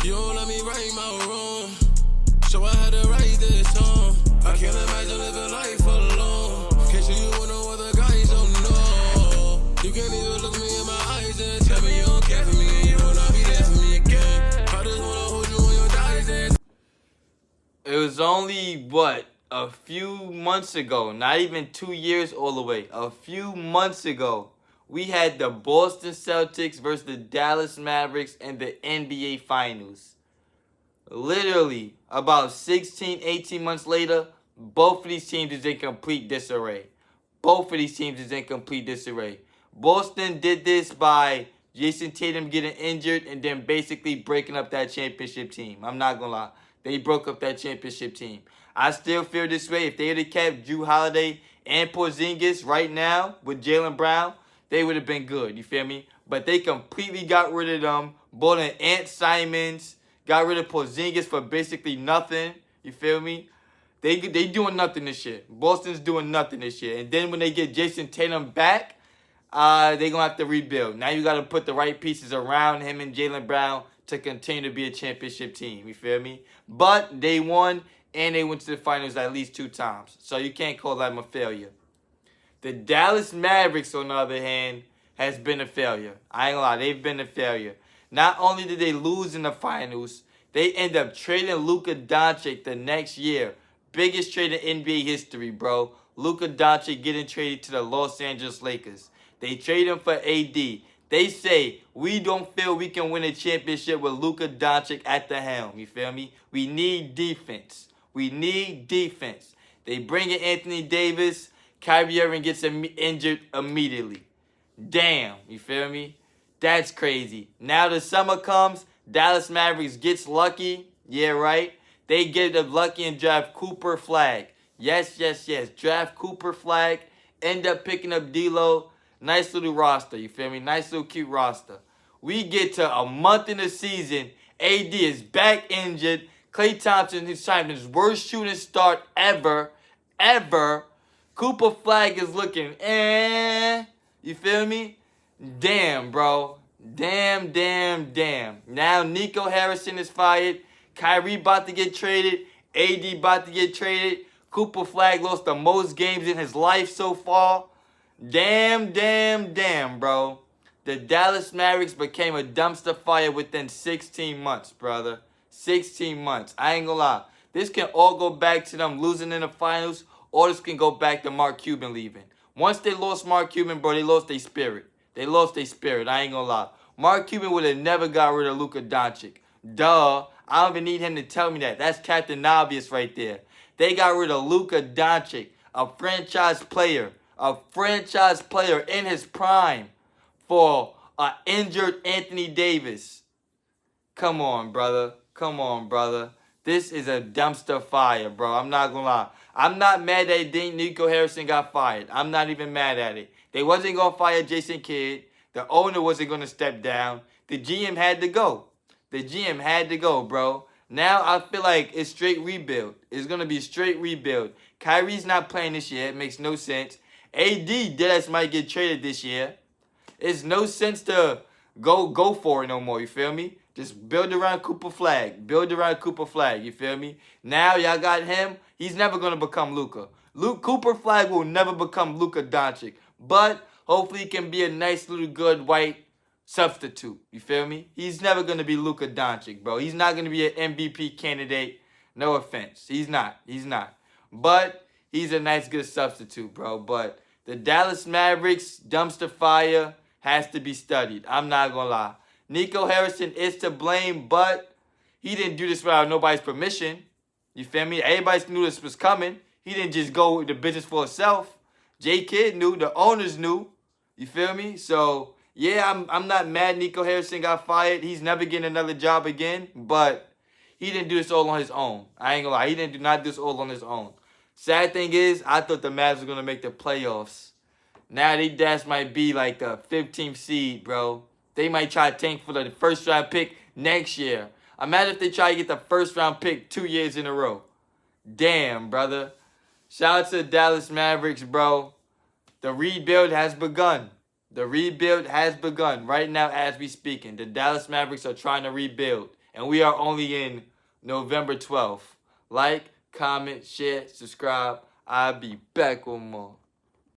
You don't let me right my wrong, so I had to write this song. I can't imagine living life alone. Can't see you with no other guys, oh no. You can't even look me in my eyes and tell me you don't care for me and you will not be there for me again. I just wanna hold you on your thighs and... It was only, what, a few months ago, not even 2 years all the way, a few months ago, we had the Boston Celtics versus the Dallas Mavericks in the NBA Finals. Literally, about 16, 18 months later, both of these teams is in complete disarray. Both of these teams is in complete disarray. Boston did this by Jason Tatum getting injured and then basically breaking up that championship team. I'm not going to lie. They broke up that championship team. I still feel this way. If they would have kept Drew Holiday and Porzingis right now with Jaylen Brown, they would have been good. You feel me? But they completely got rid of them. Brought in Ant Simons. Got rid of Porzingis for basically nothing. You feel me? They doing nothing this year. Boston's doing nothing this year. And then when they get Jason Tatum back, they're going to have to rebuild. Now you got to put the right pieces around him and Jaylen Brown to continue to be a championship team. You feel me? But they won, and they went to the finals at least 2 times. So you can't call them a failure. The Dallas Mavericks, on the other hand, has been a failure. I ain't gonna lie, they've been a failure. Not only did they lose in the finals, they end up trading Luka Doncic the next year. Biggest trade in NBA history, bro. Luka Doncic getting traded to the Los Angeles Lakers. They trade him for AD. They say, we don't feel we can win a championship with Luka Doncic at the helm. You feel me? We need defense. We need defense. They bring in Anthony Davis. Kyrie Irving gets injured immediately. Damn, you feel me? That's crazy. Now the summer comes. Dallas Mavericks gets lucky. Yeah, right? They get lucky and draft Cooper Flag. Yes, yes, yes. Draft Cooper Flag. End up picking up D'Lo. Nice little roster, you feel me? Nice little cute roster. We get to a month in the season. AD is back injured. Klay Thompson is trying his worst shooting start ever. Cooper Flag is looking, you feel me? Damn, bro. Damn. Now Nico Harrison is fired. Kyrie about to get traded. AD about to get traded. Cooper Flag lost the most games in his life so far. Damn, bro. The Dallas Mavericks became a dumpster fire within 16 months, brother. 16 months. I ain't gonna lie. This can all go back to them losing in the finals, or this can go back to Mark Cuban leaving. Once they lost Mark Cuban, bro, they lost their spirit. They lost their spirit. I ain't gonna lie. Mark Cuban would have never got rid of Luka Doncic. Duh. I don't even need him to tell me that. That's Captain Obvious right there. They got rid of Luka Doncic, a franchise player in his prime, for an injured Anthony Davis. Come on, brother. This is a dumpster fire, bro. I'm not going to lie. I'm not mad that Nico Harrison got fired. I'm not even mad at it. They wasn't going to fire Jason Kidd. The owner wasn't going to step down. The GM had to go. Bro. Now I feel like it's straight rebuild. It's going to be straight rebuild. Kyrie's not playing this year. It makes no sense. AD deadass might get traded this year. It's no sense to go for it no more, you feel me? Just build around Cooper Flag. You feel me? Now y'all got him. He's never going to become Luka. Cooper Flag will never become Luka Doncic. But hopefully he can be a nice little good white substitute. You feel me? He's never going to be Luka Doncic, bro. He's not going to be an MVP candidate. No offense. He's not. But he's a nice good substitute, bro. But the Dallas Mavericks dumpster fire has to be studied. I'm not going to lie. Nico Harrison is to blame, but he didn't do this without nobody's permission. You feel me? Everybody knew this was coming. He didn't just go into business for himself. J. Kidd knew. The owners knew. You feel me? So, yeah, I'm not mad Nico Harrison got fired. He's never getting another job again, but he didn't do this all on his own. I ain't going to lie. He didn't do not do this all on his own. Sad thing is, I thought the Mavs were going to make the playoffs. Now they dash might be like the 15th seed, bro. They might try to tank for the first round pick next year. Imagine if they try to get the first round pick 2 years in a row. Damn, brother. Shout out to the Dallas Mavericks, bro. The rebuild has begun. Right now as we speaking. The Dallas Mavericks are trying to rebuild. And we are only in November 12th. Like, comment, share, subscribe. I'll be back with more.